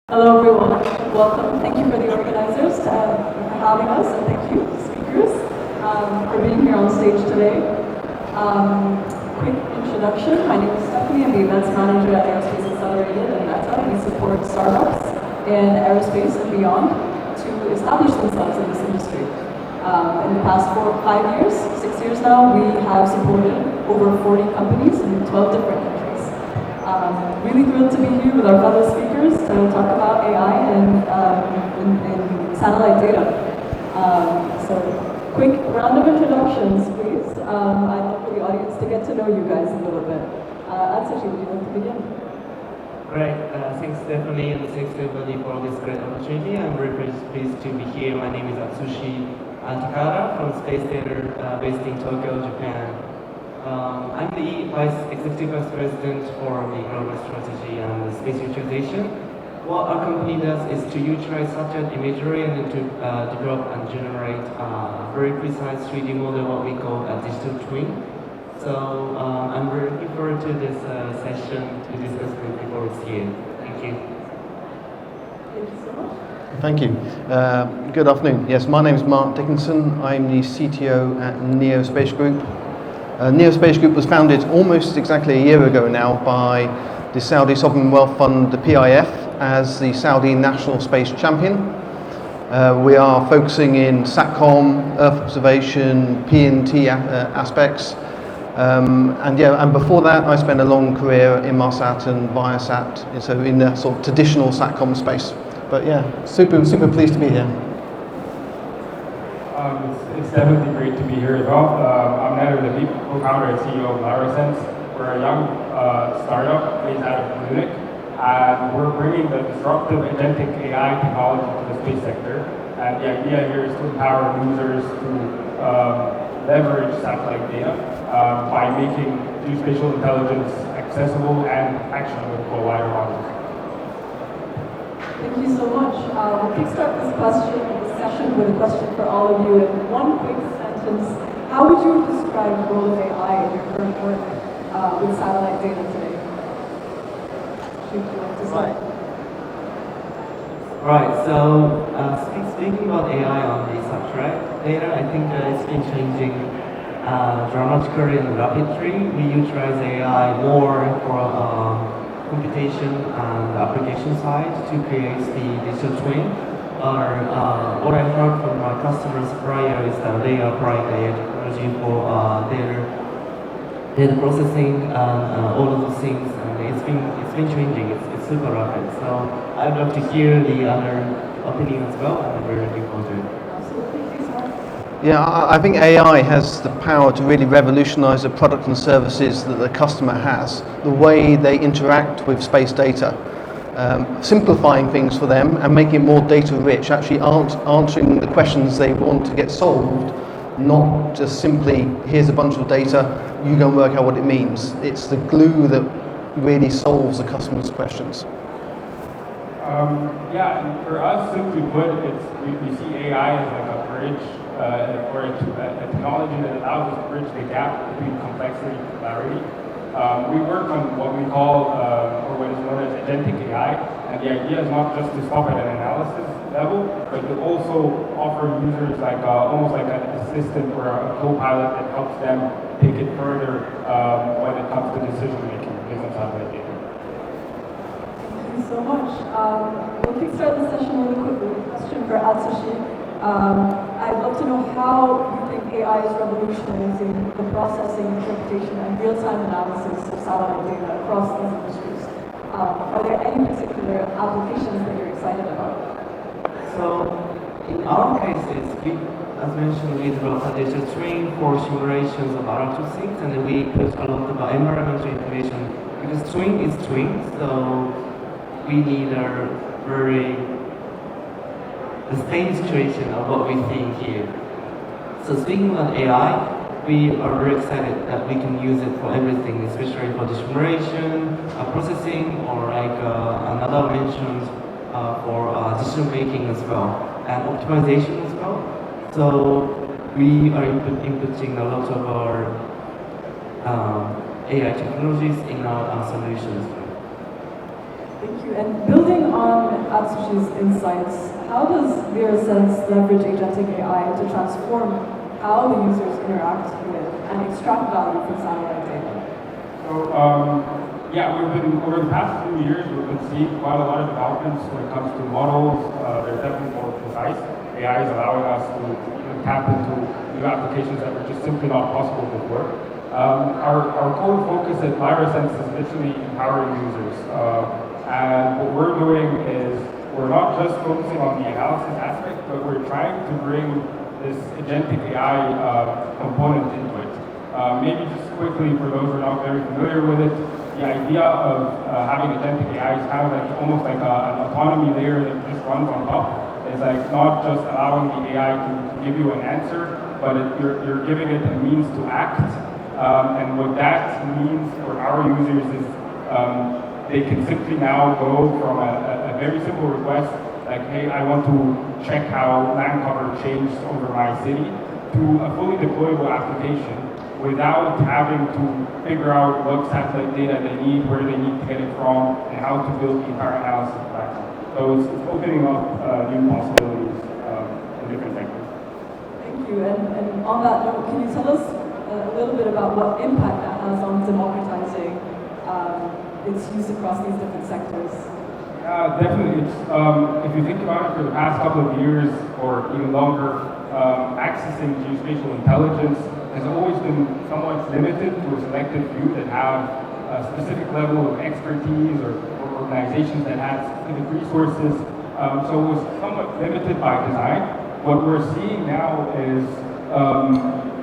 Hello everyone, welcome. Thank you for the organizers for having us, and thank you, speakers, for being here on stage today. Quick introduction, my name is Stephanie, I'm the events manager at Aerospace Accelerated and Meta. We support startups in aerospace and beyond to establish themselves in this industry. In the past 6 years now, we have supported over 40 companies in 12 different countries. Really thrilled to be here with our fellow speakers to talk about AI and satellite data. So, quick round of introductions, please. I'd love for the audience to get to know you guys a little bit. Atsushi, would you like to begin? Great. Thanks, Stephanie, and thanks everybody for this great opportunity. I'm very pleased to be here. My name is Atsushi Takara from Space Data based in Tokyo, Japan. I'm the Executive Vice President for the Global Strategy and Space Utilization. What our company does is to utilize satellite imagery and to develop and generate a very precise 3D model, what we call a digital twin. So I'm very looking forward to this session to discuss with people here. Thank you. Thank you so much. Thank you. Good afternoon. Yes, my name is Mark Dickinson. I'm the CTO at Neo Space Group. Neo Space Group was founded almost exactly a year ago now by the Saudi Sovereign Wealth Fund, the PIF, as the Saudi National Space Champion. We are focusing in SATCOM, Earth observation, PNT aspects. And before that, I spent a long career in Inmarsat and Viasat, so in the sort of traditional SATCOM space. But yeah, super pleased to be here. It's definitely great to be here as well. I'm Ned, the co-founder and CEO of LyraSense. We're a young startup based out of Munich, and we're bringing the disruptive agentic AI technology to the space sector. And the idea here is to empower users to leverage satellite data by making geospatial intelligence accessible and actionable for a wider audience. Thank you so much. We'll kickstart this session with a question for all of you in one quick sentence. How would you describe the role of AI in your current work with satellite data today? Should you like to start? Right, so speaking about AI on the satellite data, I think it's been changing dramatically and rapidly. We utilize AI more for computation and application side to create the digital twin. What I heard from my customers prior is that they are applying AI technology for data processing and all of those things, and it's been changing. It's super rapid. So I'd love to hear the other opinion as well, and I'm very looking forward to it. Yeah, I think AI has the power to really revolutionize the product and services that the customer has, the way they interact with space data, simplifying things for them and making it more data rich, actually answering the questions they want to get solved, not just simply, here's a bunch of data, you go and work out what it means. It's the glue that really solves the customer's questions. And for us, simply put, we see AI as like a bridge or a technology that allows us to bridge the gap between complexity and clarity. We work on what we call, or what is known as agentic AI, and the idea is not just to stop at an analysis level, but to also offer users like almost like an assistant or a co-pilot that helps them take it further when it comes to decision making based on satellite data. Thank you so much. We'll kickstart the session really quickly with a question for Atsushi. I'd love to know how you think AI is revolutionizing the processing, interpretation, and real-time analysis of satellite data across these industries. Are there any particular applications that you're excited about? So in our cases, as mentioned, we developed a digital twin for simulations of RF things, and then we put a lot of environmental information because twin is twin, so we need a very the same situation of what we see here. So speaking about AI, we are very excited that we can use it for everything, especially for simulation, processing, or like another mentions for decision making as well, and optimization as well. So we are inputting a lot of our AI technologies in our solutions. Thank you. And building on Atsushi's insights, how does VeraSense leverage agentic AI to transform how the users interact with and extract value from satellite data? So, yeah, over the past few years, we've been seeing quite a lot of developments when it comes to models. They're definitely more precise. AI is allowing us to tap into new applications that were just simply not possible before. Our core focus at VeraSense is literally empowering users. And what we're doing is we're not just focusing on the analysis aspect, but we're trying to bring this agentic AI component into it. Maybe just quickly, for those who are not very familiar with it, the idea of having agentic AI is kind of like almost like an autonomy layer that just runs on top. It's like not just allowing the AI to give you an answer, but you're giving it a means to act. And what that means for our users is they can simply now go from a very simple request, like, hey, I want to check how land cover changed over my city, to a fully deployable application without having to figure out what satellite data they need, where they need to get it from, and how to build the entire analysis platform. So it's opening up new possibilities in different sectors. Thank you. And on that note, can you tell us a little bit about what impact that has on democratizing its use across these different sectors? Definitely. If you think about it, for the past couple of years or even longer, accessing geospatial intelligence has always been somewhat limited to a selected few that have a specific level of expertise or organizations that have specific resources. So it was somewhat limited by design. What we're seeing now is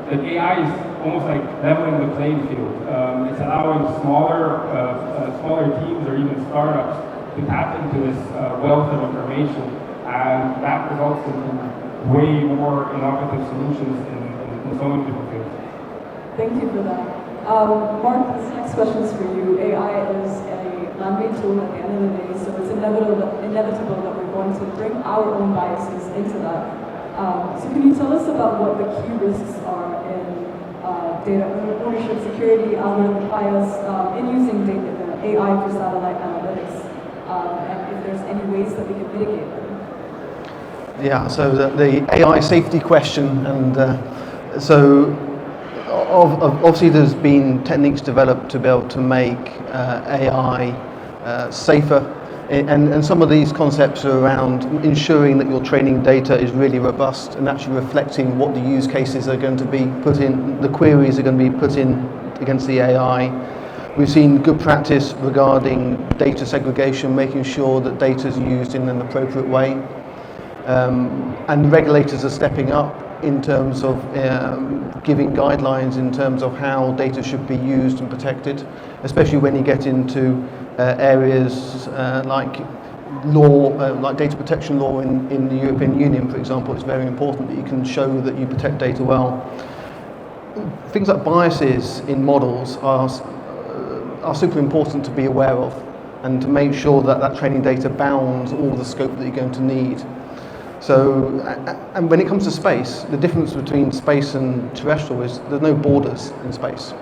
that AI is almost like leveling the playing field. It's allowing smaller teams or even startups to tap into this wealth of information, and that results in way more innovative solutions in so many different fields. Thank you for that. Mark, this next question is for you. AI is a man-made tool at the end of the day, so it's inevitable that we're going to bring our own biases into that. So can you tell us about what the key risks are in data ownership, security, algorithm bias, in using AI for satellite analytics, and if there's any ways that we can mitigate them? Yeah, so the AI safety question, and obviously there's been techniques developed to be able to make AI safer, and some of these concepts are around ensuring that your training data is really robust and actually reflecting what the use cases are going to be put in, the queries are going to be put in against the AI. We've seen good practice regarding data segregation, making sure that data is used in an appropriate way. And regulators are stepping up in terms of giving guidelines in terms of how data should be used and protected, especially when you get into areas like law, like data protection law in the European Union, for example. It's very important that you can show that you protect data well. Things like biases in models are super important to be aware of, and to make sure that that training data bounds all the scope that you're going to need. So, and when it comes to space, the difference between space and terrestrial is there's no borders in space.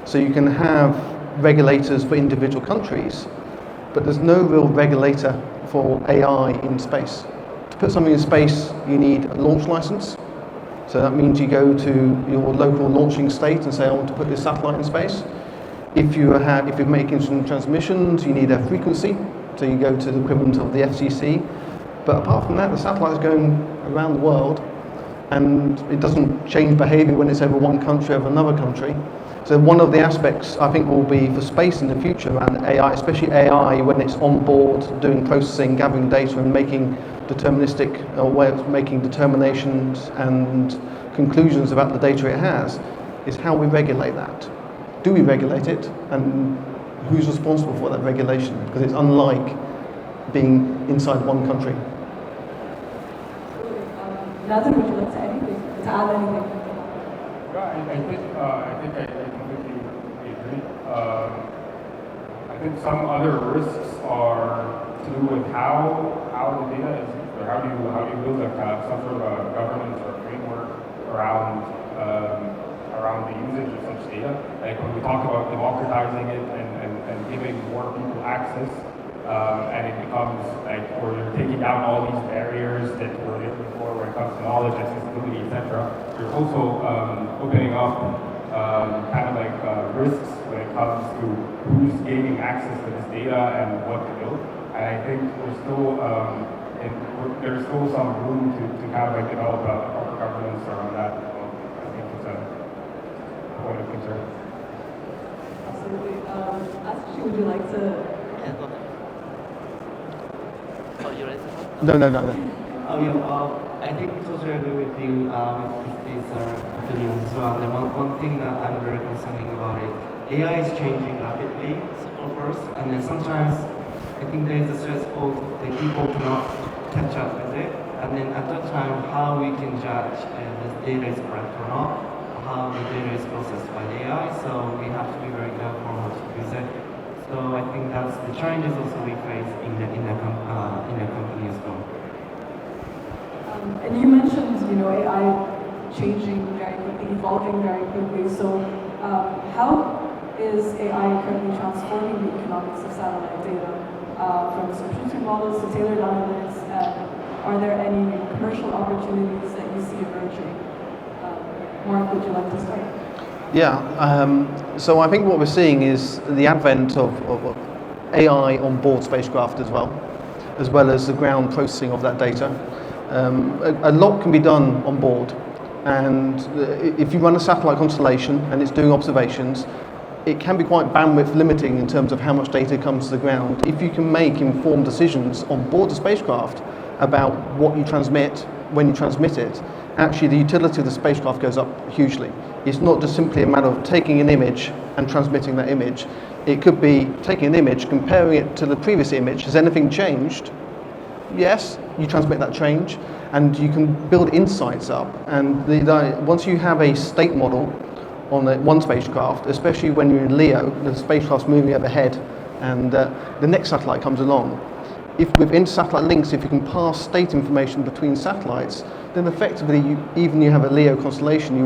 So you can have regulators for individual countries, but there's no real regulator for AI in space. To put something in space, you need a launch license. So that means you go to your local launching state and say, I want to put this satellite in space. If you're making some transmissions, you need a frequency. So you go to the equivalent of the FCC. But apart from that, the satellite is going around the world, and it doesn't change behavior when it's over one country over another country. So one of the aspects I think will be for space in the future around AI, especially AI when it's on board doing processing, gathering data and making deterministic way of making determinations and conclusions about the data it has, is how we regulate that. Do we regulate it, and who's responsible for that regulation? Because it's unlike being inside one country. Nazir, would you like to add anything? I think I completely agree. I think some other risks are to do with how the data is used, or how do you build some sort of a governance or framework around the usage of such data. Like when we talk about democratizing it and giving more people access, and it becomes like, or you're taking down all these barriers that we're looking for when it comes to knowledge, accessibility, etc. You're also opening up kind of like risks when it comes to who's gaining access to this data and what to build. And I think there's still some room to kind of like develop a proper governance around that. I think it's a point of concern. Absolutely. Asushi, would you like to? No. I think totally agree with you with these opinions as well. And one thing that I'm very concerning about it, AI is changing rapidly, of course, and then sometimes I think there is a stress for the people to not catch up with it. And then at that time, how we can judge if this data is correct or not, how the data is processed by the AI. So we have to be very careful how to use it. So I think that's the challenges also we face in the company as well. And you mentioned, AI changing very quickly, evolving very quickly. So, how is AI currently transforming the economics of satellite data from subscription models to tailored analytics? And are there any commercial opportunities that you see emerging? Mark, would you like to start? Yeah, so I think what we're seeing is the advent of AI on board spacecraft as well as the ground processing of that data. A lot can be done on board, and if you run a satellite constellation and it's doing observations, it can be quite bandwidth limiting in terms of how much data comes to the ground. If you can make informed decisions on board the spacecraft about what you transmit, when you transmit it, actually the utility of the spacecraft goes up hugely. It's not just simply a matter of taking an image and transmitting that image. It could be taking an image, comparing it to the previous image. Has anything changed? Yes, you transmit that change, and you can build insights up. And once you have a state model on one spacecraft, especially when you're in LEO, the spacecraft's moving overhead, and the next satellite comes along. If with inter-satellite links, if you can pass state information between satellites, then effectively, even you have a LEO constellation,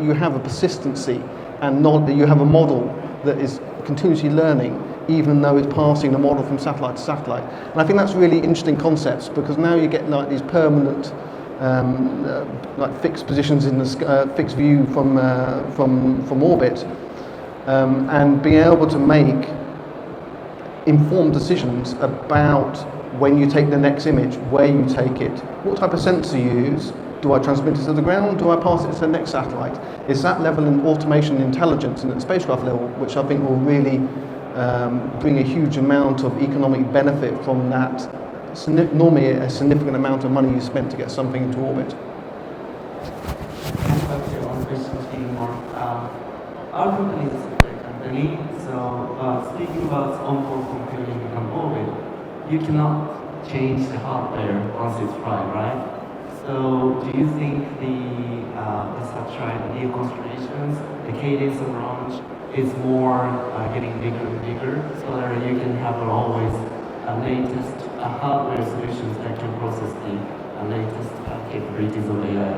you have a persistency, and you have a model that is continuously learning, even though it's passing the model from satellite to satellite. And I think that's really interesting concepts, because now you get like these permanent, like fixed positions in the fixed view from orbit, and being able to make informed decisions about when you take the next image, where you take it, what type of sensor you use. Do I transmit it to the ground? Do I pass it to the next satellite? It's that level of automation and intelligence and at the spacecraft level, which I think will really bring a huge amount of economic benefit from that. Normally a significant amount of money you spent to get something into orbit. Our company is a software company, so speaking about onboard computing on orbit, you cannot change the hardware once it's flying, right? So do you think the satellite LEO constellations, the cadence of launch is more getting bigger and bigger, so that you can have always latest hardware solutions that can process the latest capabilities of AI?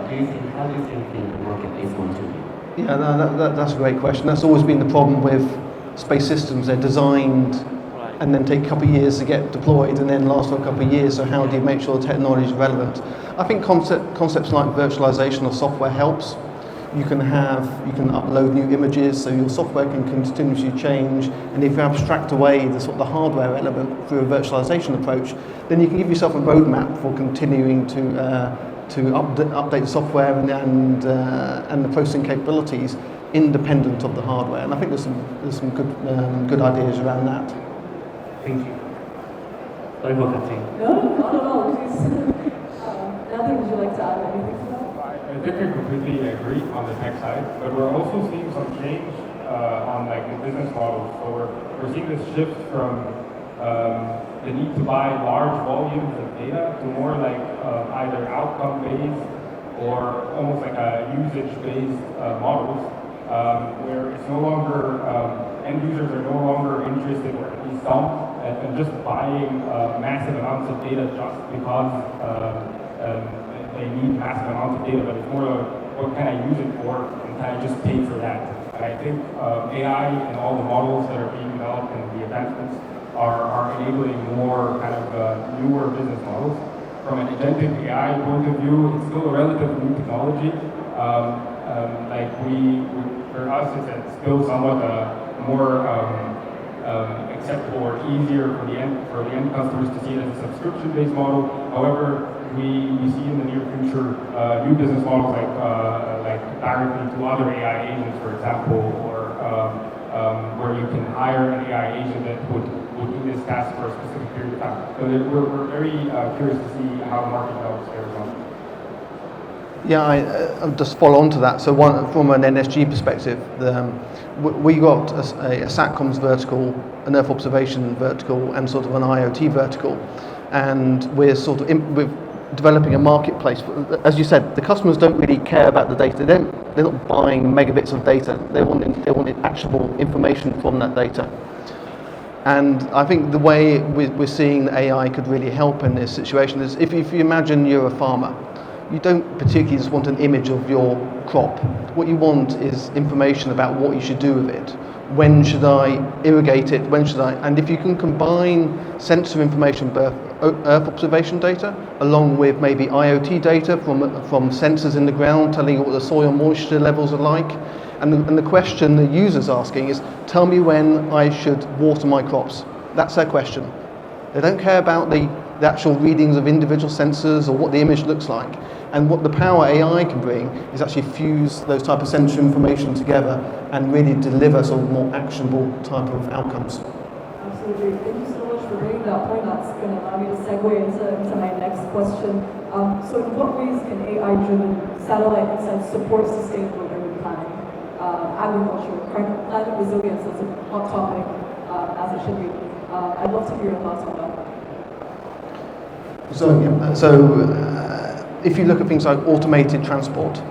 How do you think the market is going to be? Yeah, that's a great question. That's always been the problem with space systems. They're designed and then take a couple of years to get deployed and then last for a couple of years. So how do you make sure the technology is relevant? I think concepts like virtualization of software helps. You can upload new images, so your software can continuously change. And if you abstract away the hardware element through a virtualization approach, then you can give yourself a roadmap for continuing to update the software and the processing capabilities independent of the hardware. And I think there's some good ideas around that. Thank you. Sorry for cutting. No, not at all. Please. Nathan, would you like to add anything to that? I think I completely agree on the tech side, but we're also seeing some change on like the business models. So we're seeing this shift from the need to buy large volumes of data to more like either outcome-based or almost like a usage-based models, where it's no longer end users are no longer interested, or at least some, in just buying massive amounts of data just because they need massive amounts of data, but it's more like, what can I use it for, and can I just pay for that? And I think AI and all the models that are being developed and the advancements are enabling more kind of newer business models. From an agentic AI point of view, it's still a relatively new technology. Like for us, it's still somewhat more acceptable or easier for the end customers to see it as a subscription-based model. However, we see in the near future new business models like directly to other AI agents, for example, or where you can hire an AI agent that would do this task for a specific period of time. So we're very curious to see how the market develops there as well. Yeah, I'll just follow on to that. So from an NSG perspective, we got a SATCOMs vertical, an Earth observation vertical, and sort of an IoT vertical. And we're sort of we're developing a marketplace. As you said, the customers don't really care about the data. They're not buying megabits of data. They want actionable information from that data. And I think the way we're seeing that AI could really help in this situation is if you imagine you're a farmer, you don't particularly just want an image of your crop. What you want is information about what you should do with it. When should I irrigate it? When should I? And if you can combine sensor information, Earth observation data, along with maybe IoT data from sensors in the ground telling you what the soil moisture levels are like, and the question the user's asking is, tell me when I should water my crops. That's their question. They don't care about the actual readings of individual sensors or what the image looks like. And what the power AI can bring is actually fuse those type of sensor information together and really deliver sort of more actionable type of outcomes. Absolutely. Thank you so much for bringing that point. That's going to allow me to segue into my next question. So in what ways can AI-driven satellite insights support sustainable urban planning, agriculture, climate resilience? That's a hot topic, as it should be. I'd love to hear your thoughts on that. If you look at things like automated transport,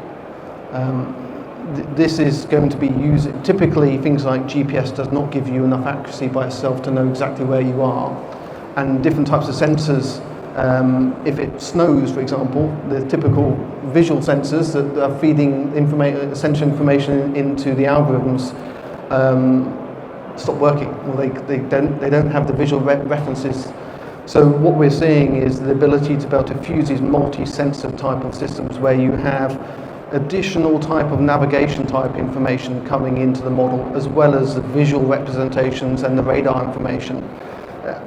this is going to be used. Typically, things like GPS does not give you enough accuracy by itself to know exactly where you are, and different types of sensors. If it snows, for example, the typical visual sensors that are feeding sensor information into the algorithms stop working, or they don't have the visual references. So what we're seeing is the ability to be able to fuse these multi-sensor type of systems where you have additional type of navigation type information coming into the model, as well as the visual representations and the radar information.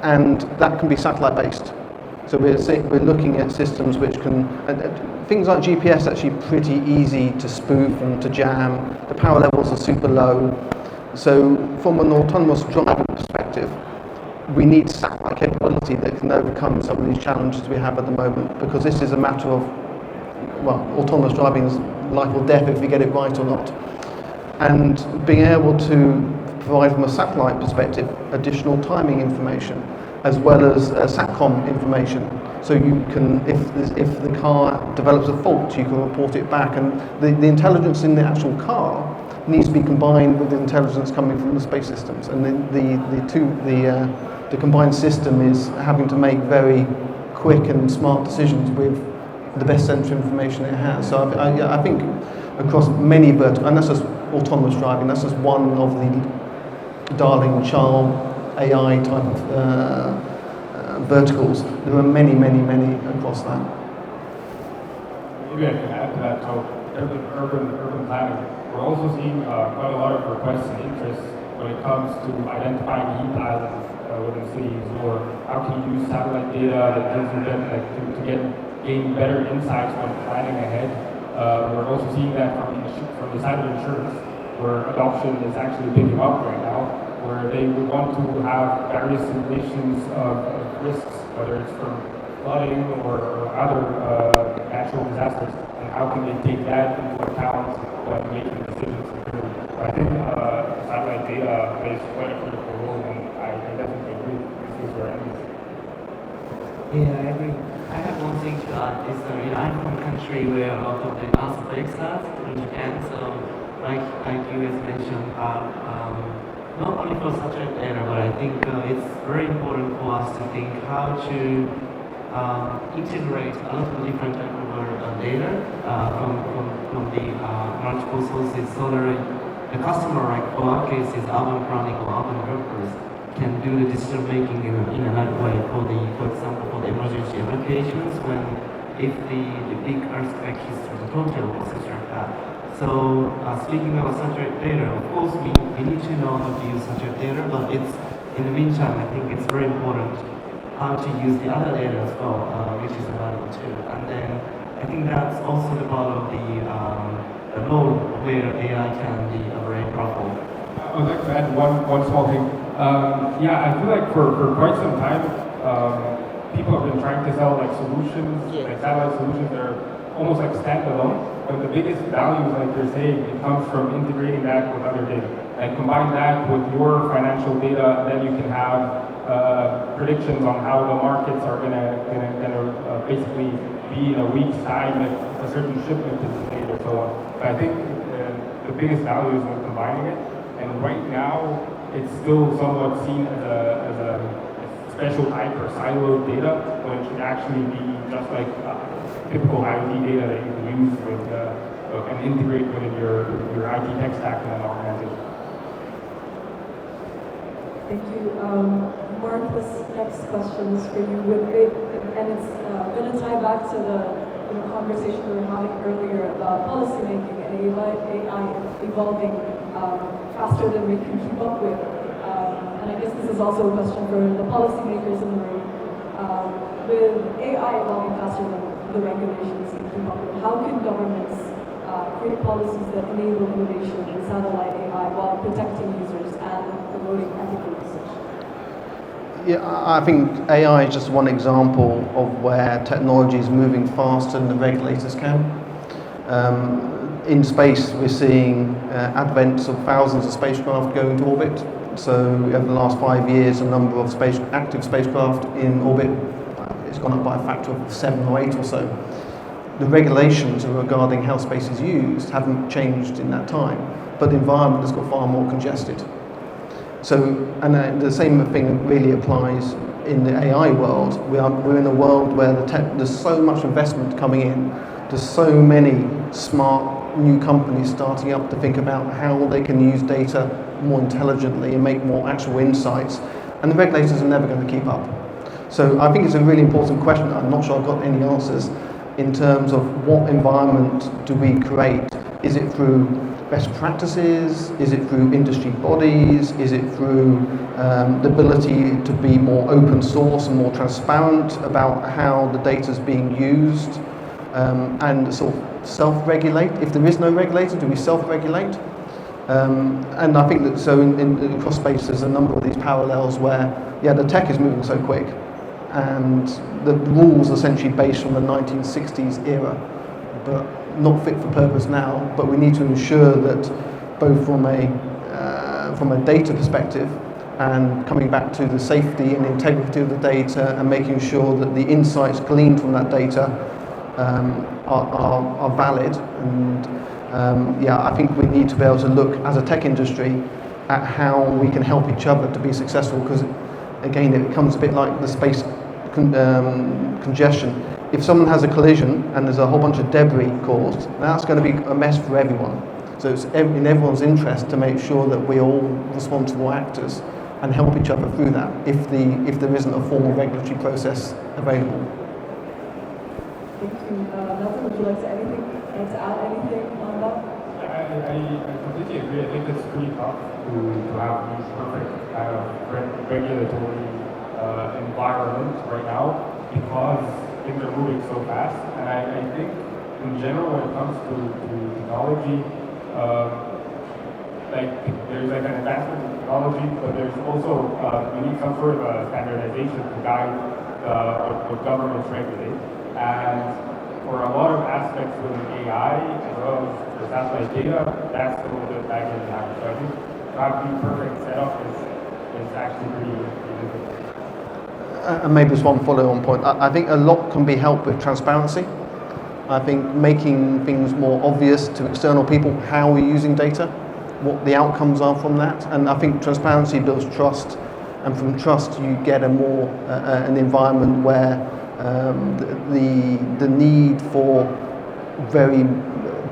And that can be satellite based. So we're looking at systems which can, things like GPS actually pretty easy to spoof and to jam. The power levels are super low. So from an autonomous driving perspective, we need satellite capability that can overcome some of these challenges we have at the moment, because this is a matter of, well, autonomous driving is life or death if we get it right or not. And being able to provide from a satellite perspective additional timing information, as well as SATCOM information. So you can, if the car develops a fault, you can report it back. And the intelligence in the actual car needs to be combined with the intelligence coming from the space systems. And the combined system is having to make very quick and smart decisions with the best sensor information it has. So I think across many verticals, and that's just autonomous driving, that's just one of the darling child AI type of verticals. There are many across that. Maybe I can add to that. So urban planning, we're also seeing quite a lot of requests and interest when it comes to identifying heat islands within cities, or how can you use satellite data that gives you to gain better insights when planning ahead. We're also seeing that from the side of insurance, where adoption is actually picking up right now, where they would want to have various simulations of risks, whether it's from flooding or other natural disasters, and how can they take that into account when making decisions. I think satellite data plays quite a critical role, and I definitely agree with these areas. Yeah, I agree. I have one thing to add is that I'm from a country where a lot of the ASATEXPO in Japan, so like you guys mentioned, not only for subject data, but I think it's very important for us to think how to integrate a lot of different type of data from the multiple sources, so that the customer, like for our case, is urban planning or urban developers, can do the decision making in another way for example, for the emergency applications when if the big earthquake hits the hotel or something like that. So speaking about satellite data, of course we need to know how to use satellite data, but it's in the meantime I think it's very important how to use the other data as well, which is available too. And then I think that's also the part of the role where AI can be very powerful. I would like to add one small thing. Yeah, I feel like for quite some time, people have been trying to sell like solutions, like satellite solutions that are almost like standalone. But the biggest value, like you're saying, it comes from integrating that with other data. And combine that with your financial data, and then you can have predictions on how the markets are gonna basically be in a week's time if a certain shipment is delayed or so on. But I think the biggest value is when combining it. And right now, it's still somewhat seen as a special type or siloed data, when it should actually be just like typical IoT data that you can use with and integrate within your IT tech stack in an organization. Thank you. Mark, this next question is for you, and it's going to tie back to the conversation we were having earlier about policymaking and AI evolving faster than we can keep up with. And I guess this is also a question for the policymakers in the room. With AI evolving faster than the regulations can keep up with, how can governments create policies that enable innovation in satellite AI while protecting users and promoting ethical research? Yeah, I think AI is just one example of where technology is moving faster than the regulators can. In space, we're seeing advents of thousands of spacecraft going to orbit. So over the last 5 years, the number of active spacecraft in orbit has gone up by a factor of 7 or 8 or so. The regulations regarding how space is used haven't changed in that time, but the environment has got far more congested. So, and the same thing really applies in the AI world. We're in a world where there's so much investment coming in. There's so many smart new companies starting up to think about how they can use data more intelligently and make more actual insights, and the regulators are never going to keep up. So I think it's a really important question. I'm not sure I've got any answers in terms of what environment do we create. Is it through best practices? Is it through industry bodies? Is it through the ability to be more open source and more transparent about how the data is being used, and sort of self-regulate? If there is no regulator, do we self-regulate? And I think that so in across space there's a number of these parallels where the tech is moving so quick, and the rules are essentially based from the 1960s era, but not fit for purpose now. But we need to ensure that both from a data perspective and coming back to the safety and integrity of the data and making sure that the insights gleaned from that data are valid. And I think we need to be able to look as a tech industry at how we can help each other to be successful, because again it becomes a bit like the space congestion. If someone has a collision and there's a whole bunch of debris caused, that's going to be a mess for everyone. So it's in everyone's interest to make sure that we're all responsible actors and help each other through that if there isn't a formal regulatory process available. Thank you. Nathan, would you like to add anything on that? I completely agree. I think it's pretty tough to have these perfect kind of regulatory environment right now, because things are moving so fast. And I think in general, when it comes to technology, there's like an advancement in technology, but there's also we need some sort of a standardization to guide what governments regulate. And for a lot of aspects within AI, as well as the satellite data, that's a little bit lagging behind. So I think to have the perfect setup is actually pretty difficult. And maybe just one follow-on point. I think a lot can be helped with transparency. I think making things more obvious to external people how we're using data, what the outcomes are from that. And I think transparency builds trust, and from trust you get an environment where the need for very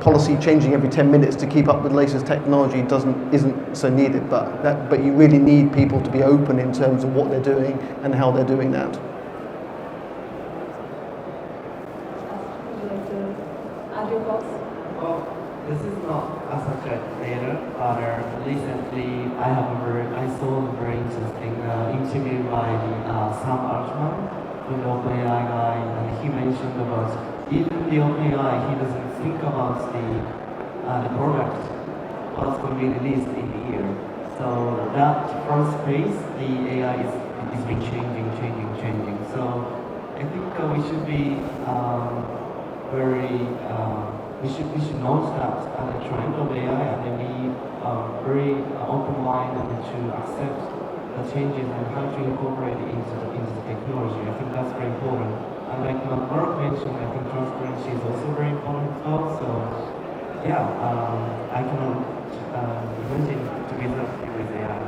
policy changing every 10 minutes to keep up with the latest technology isn't so needed, but you really need people to be open in terms of what they're doing and how they're doing that. Would you like to add your thoughts? Well, this is not a subject data, but recently I saw a very interesting interview by Sam Altman, the OpenAI guy, and he mentioned about even the OpenAI, he doesn't think about the product what's going to be released in the year. So that first phase, the AI is been changing. So I think we should be we should note that the trend of AI, and then be very open-minded to accept the changes and how to incorporate it into the technology. I think that's very important. And like Mark mentioned, I think transparency is also very important as well. So yeah, I cannot imagine to be happy with AI.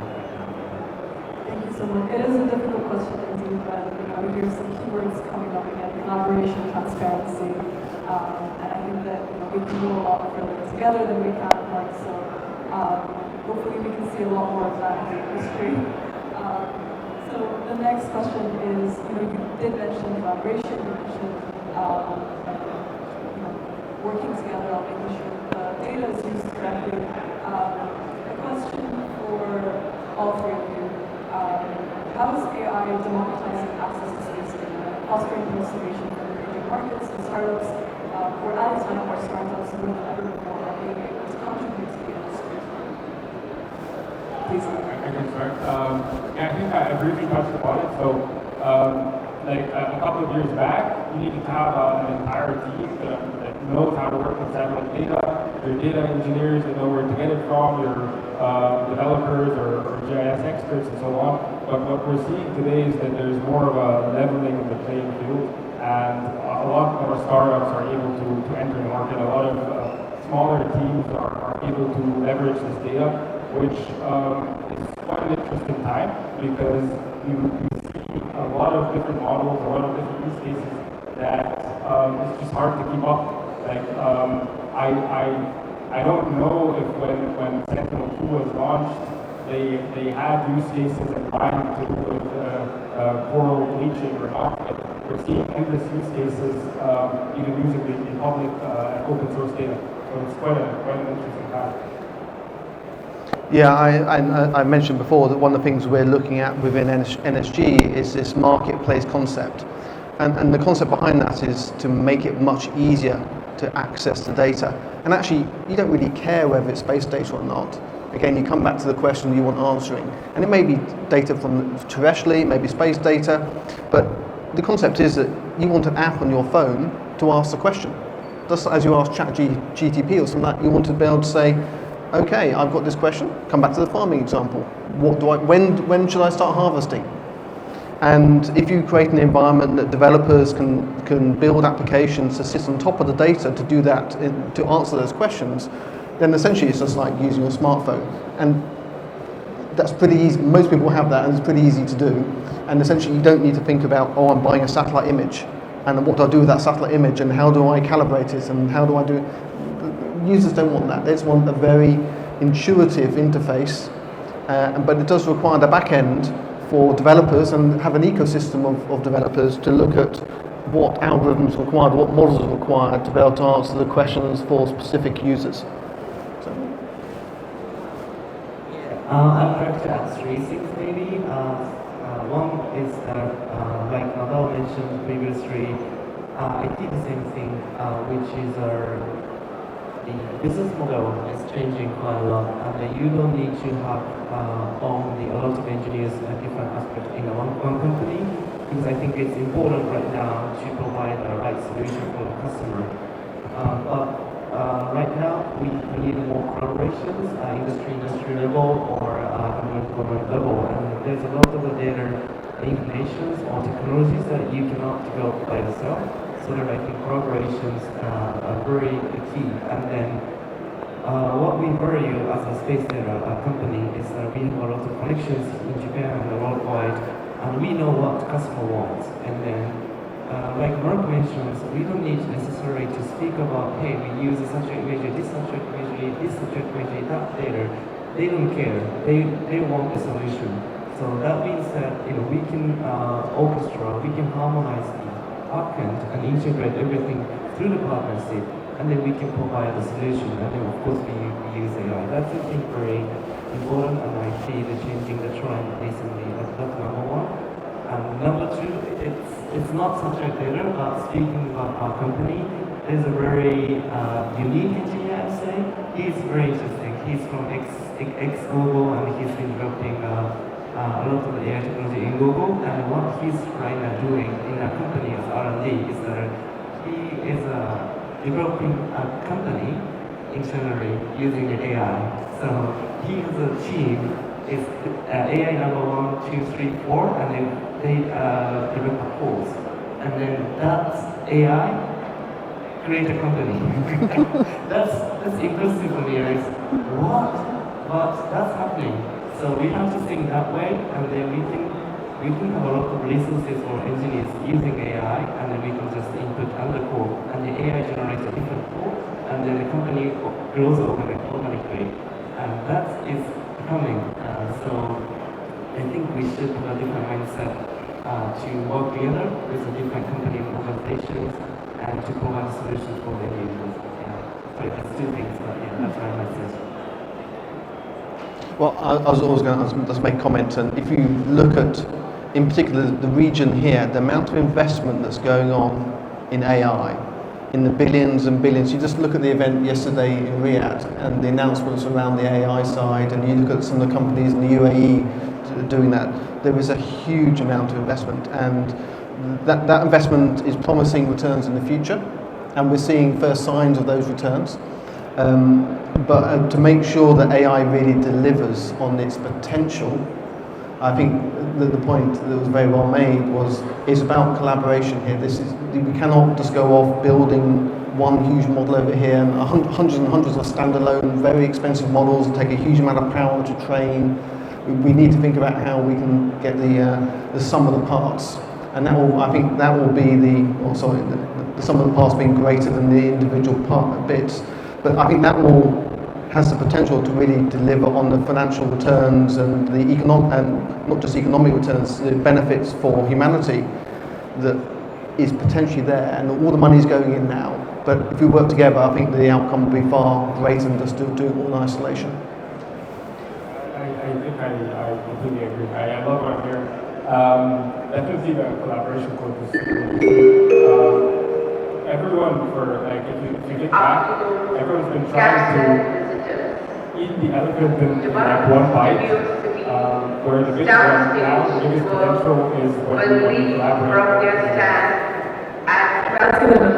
Thank you so much. It is a difficult question indeed, but we hear some keywords coming up again: collaboration, transparency, and I think that we can do a lot further together than we can apart. So hopefully we can see a lot more of that in the industry. So the next question is, you did mention collaboration, you mentioned working together on making sure the data is used correctly. A question for all three of you. How is AI democratizing access to space data, fostering conservation for emerging markets and startups, or at a time where startups more than ever before are being able to contribute to the industry? Please. I can start. Yeah, I think I briefly touched upon it. So, like a couple of years back, you needed to have an entire team that knows how to work with satellite data, your data engineers that know where to get it from, your developers or GIS experts and so on. But what we're seeing today is that there's more of a leveling of the playing field, and a lot more startups are able to enter the market. A lot of smaller teams are able to leverage this data, which is quite an interesting time because you see a lot of different models, a lot of different use cases that it's just hard to keep up. Like I don't know if when Sentinel-2 was launched, they had use cases in mind to do with coral bleaching or not. But we're seeing endless use cases even using the public open source data. So it's quite an interesting time. Yeah, I mentioned before that one of the things we're looking at within NSG is this marketplace concept. And the concept behind that is to make it much easier to access the data. And actually, you don't really care whether it's space data or not. Again, you come back to the question you want answering. And it may be data from terrestrially, it may be space data, but the concept is that you want an app on your phone to ask the question. Just as you ask ChatGPT or something like that, you want to be able to say, okay, I've got this question, come back to the farming example. When should I start harvesting? And if you create an environment that developers can build applications to sit on top of the data to do that, to answer those questions, then essentially it's just like using your smartphone. And that's pretty easy. Most people have that, and it's pretty easy to do. And essentially you don't need to think about, oh, I'm buying a satellite image, and what do I do with that satellite image, and how do I calibrate it, and how do I do it? Users don't want that. They just want a very intuitive interface, but it does require the back end for developers and have an ecosystem of developers to look at what algorithms are required, what models are required to be able to answer the questions for specific users. So. I'd like to add three things maybe. One is that, like Nadal mentioned previously, I did the same thing, which is the business model is changing quite a lot, and you don't need to have only a lot of engineers at different aspects in one company, because I think it's important right now to provide the right solution for the customer. But right now we need more collaborations, industry level or government level, and there's a lot of the data information or technologies that you cannot develop by yourself. So that I think collaborations are very key. And then what we value as a space data company is that we have a lot of connections in Japan and worldwide, and we know what the customer wants. And then like Mark mentioned, we don't need necessarily to speak about, hey, we use a subject measure, this subject measure, this subject measure, that data. They don't care. They want a solution. So that means that we can orchestra, we can harmonize the backend and integrate everything through the partnership, and then we can provide a solution. And then of course we use AI. That's I think very important, and I see the changing the trend recently. That's number one. And number two, it's not subject data, but speaking about our company, there's a very unique engineer, I'd say. He's very interesting. He's from ex-Google, and he's been developing a lot of the AI technology in Google. And what he's right now doing in our company as R&D is that he is developing a company internally using the AI. So he has a team. It's AI number 1, 2, 3, 4, and then they develop a course. And then that AI create a company. that's impressive for me. Like, what? But that's happening. So we have to think that way, and then we can have a lot of resources for engineers using AI, and then we can just input under code, and the AI generates a different code, and then the company grows organically. And that is coming. So I think we should have a different mindset to work together with the different company and organizations and to provide solutions for the users. Yeah. So that's two things, but yeah, that's my message. Well, I was always going to just make a comment, and if you look at, in particular, the region here, the amount of investment that's going on in AI, in the billions and billions. You just look at the event yesterday in Riyadh and the announcements around the AI side, and you look at some of the companies in the UAE doing that. There is a huge amount of investment, and that investment is promising returns in the future, and we're seeing first signs of those returns. But to make sure that AI really delivers on its potential, I think the point that was very well made was it's about collaboration here. We cannot just go off building one huge model over here, and hundreds and hundreds of standalone, very expensive models that take a huge amount of power to train. We need to think about how we can get the sum of the parts, and I think that will be the sum of the parts being greater than the individual bits. But I think that has the potential to really deliver on the financial returns and the and not just economic returns, the benefits for humanity that is potentially there, and all the money is going in now. But if we work together, I think the outcome will be far greater than just doing it all in isolation. I think I completely agree. I love what I'm hearing. Definitely the collaboration code is everyone if you get back, everyone's been trying to eat the elephant in like one bite, where the biggest one now, the biggest potential is when we collaborate. That's good enough.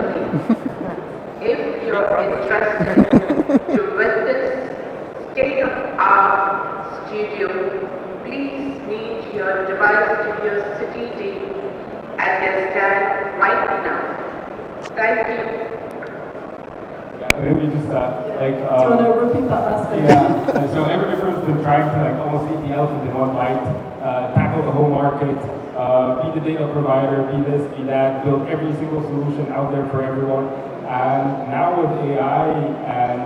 If you're interested to visit state-of-art studio, please meet your device studio city team at their stand right now. Thank you. Yeah, maybe just do you want to repeat that last bit? Yeah. So everyone's been trying to almost eat the elephant in one bite, tackle the whole market, be the data provider, be this, be that, build every single solution out there for everyone. And now with AI and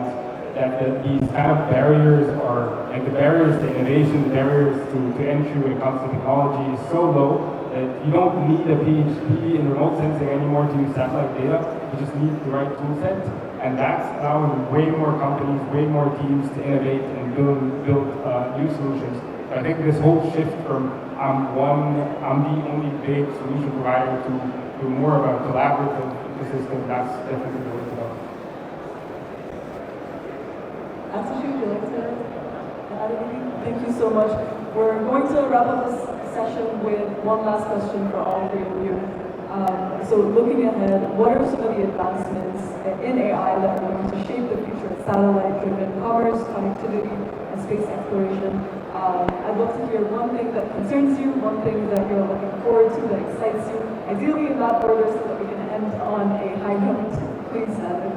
these kind of barriers are like the barriers to innovation, the barriers to entry when it comes to technology is so low that you don't need a PhD in remote sensing anymore to use satellite data. You just need the right tool set. And that's allowing way more companies, way more teams to innovate and build new solutions. So I think this whole shift from I'm the only big solution provider to more of a collaborative ecosystem, that's definitely the way to go. Atsushi, would you like to add anything? Thank you so much. We're going to wrap up this session with one last question for all three of you. So looking ahead, what are some of the advancements in AI that are going to shape the future of satellite-driven commerce, connectivity, and space exploration? I'd love to hear one thing that concerns you, one thing that you're looking forward to, that excites you, ideally in that order so that we can end on a high note. Please, Adam.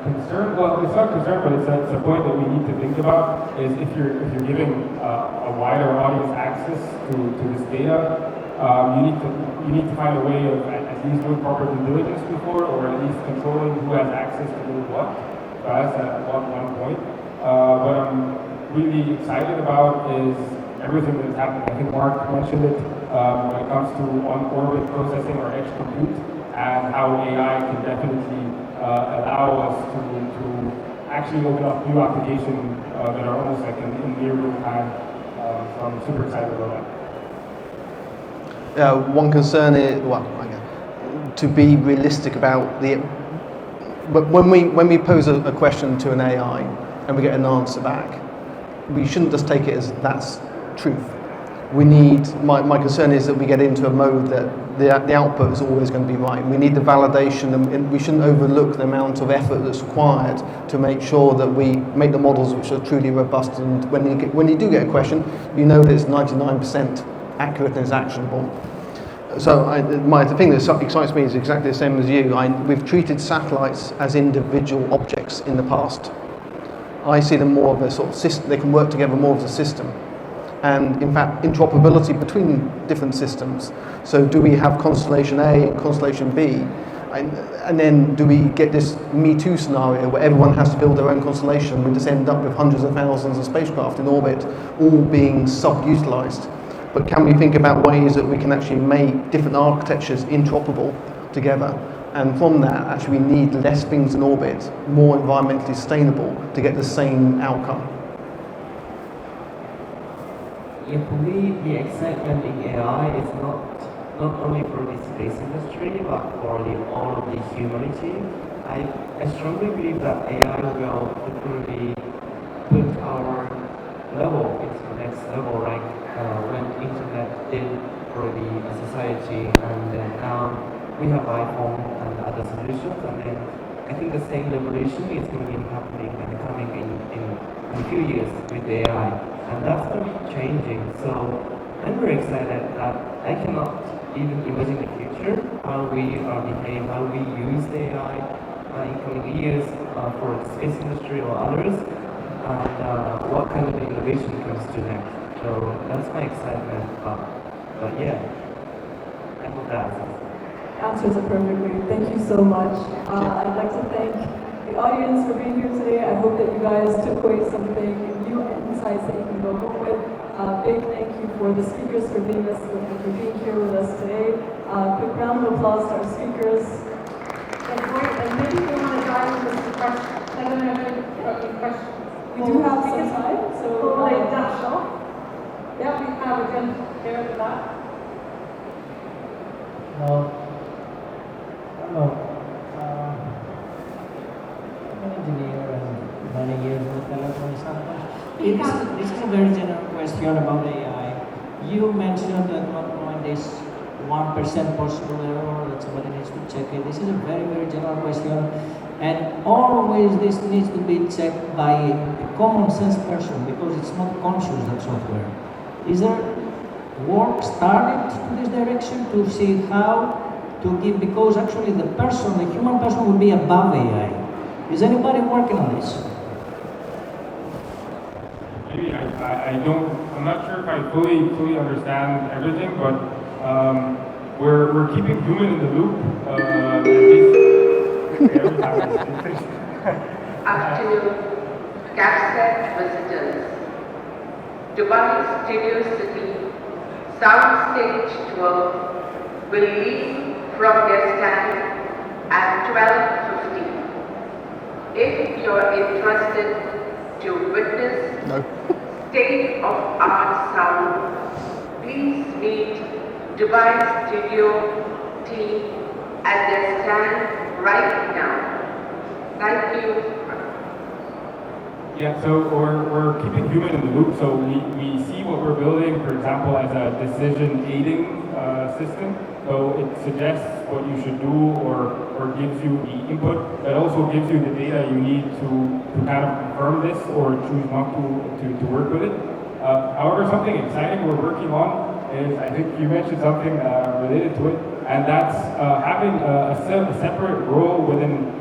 Concern, well, it's not concern, but it's a point that we need to think about, is if you're giving a wider audience access to this data, you need to find a way of at least doing proper due diligence before, or at least controlling who has access to do what. So that's one point. What I'm really excited about is everything that's happening. I think Mark mentioned it when it comes to on-orbit processing or edge compute, and how AI can definitely allow us to actually open up new applications that are almost like in near real time. So I'm super excited about that. One concern is, well, to be realistic about but when we pose a question to an AI and we get an answer back, we shouldn't just take it as that's truth. We need, my concern is that we get into a mode that the output is always going to be right. We need the validation, and we shouldn't overlook the amount of effort that's required to make sure that we make the models which are truly robust. And when you do get a question, you know that it's 99% accurate and is actionable. So the thing that excites me is exactly the same as you. We've treated satellites as individual objects in the past. I see them more of a sort of system. They can work together more as a system. And in fact, interoperability between different systems. So do we have constellation A and constellation B? And then do we get this Me Too scenario where everyone has to build their own constellation? We just end up with hundreds of thousands of spacecraft in orbit, all being subutilized. But can we think about ways that we can actually make different architectures interoperable together? And from that, actually we need less things in orbit, more environmentally sustainable to get the same outcome. Yeah, for me, the excitement in AI is not only for the space industry, but for all of the humanity. I strongly believe that AI will literally put our level into the next level, like when internet did for the society, and then now we have iPhone and other solutions, and then I think the same revolution is going to be happening and coming in a few years with AI, and that's going to be changing. So I'm very excited that I cannot even imagine the future, how we behave, how we use the AI in coming years for the space industry or others, and what kind of innovation comes to next. So that's my excitement. But yeah, I hope that Answers it perfectly. Thank you so much. I'd like to thank the audience for being here today. I hope that you guys took away something new insights that you can go home with. Big thank you for the speakers for being here with us today. Quick round of applause to our speakers. That's great. And maybe we want to dive into some questions. I don't know if you've got any questions. We do have some time, so we'll dash off. Yeah, we have a gentleman here at the back. Hello. I'm an engineer and many years with electronics. This is a very general question about AI. You mentioned at one point this 1% possible error that somebody needs to check it. This is a very, very general question, and always this needs to be checked by a common sense person because it's not conscious, that software. Is there work started to this direction to see how to give, because actually the human person will be above AI. Is anybody working on this? Maybe I'm not sure if I fully understand everything, but we're keeping human in the loop. At least every time. Afternoon, CABSAT visitors. Dubai Studio City Soundstage 12 will leave from their stand at 12:50. If you're interested to witness state-of-art sound, please meet Dubai Studio team at their stand right now. Thank you. Yeah, so we're keeping human in the loop, so we see what we're building, for example, as a decision aiding system. So it suggests what you should do or gives you the input. That also gives you the data you need to kind of confirm this or choose not to work with it. However, something exciting we're working on is, I think you mentioned something related to it, and that's having a separate role within,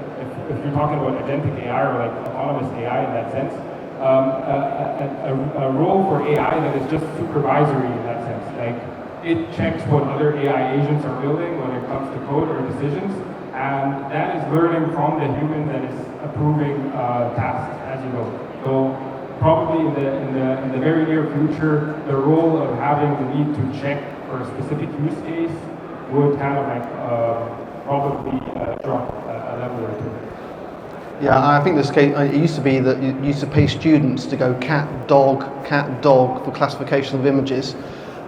if you're talking about agentic AI or like autonomous AI in that sense, a role for AI that is just supervisory in that sense. Like it checks what other AI agents are building when it comes to code or decisions, and that is learning from the human that is approving tasks as you go. So probably in the very near future, the role of having the need to check for a specific use case would kind of like probably drop a level or two. Yeah, I think this case, it used to be that you used to pay students to go cat, dog for classification of images.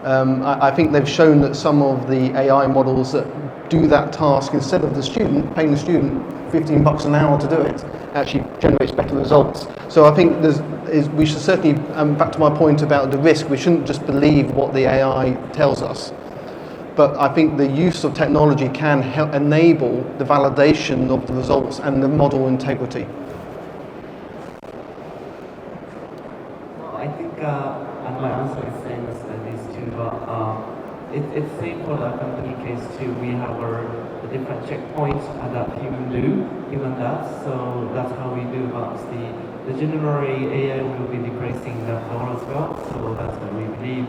I think they've shown that some of the AI models that do that task instead of the student, paying the student $15 an hour to do it, actually generates better results. So I think we should certainly, back to my point about the risk, we shouldn't just believe what the AI tells us. But I think the use of technology can help enable the validation of the results and the model integrity. Well, I think my answer is same as these two, but it's same for the company case too. We have our different checkpoints that human does, so that's how we do. But the general AI will be replacing that role as well, so that's what we believe.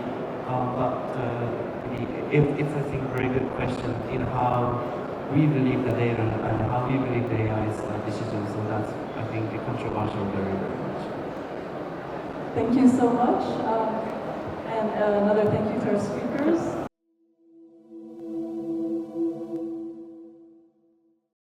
It's I think very good question in how we believe the data and how we believe the AI's decisions. So that's I think controversial very much. Thank you so much. And another thank you to our speakers.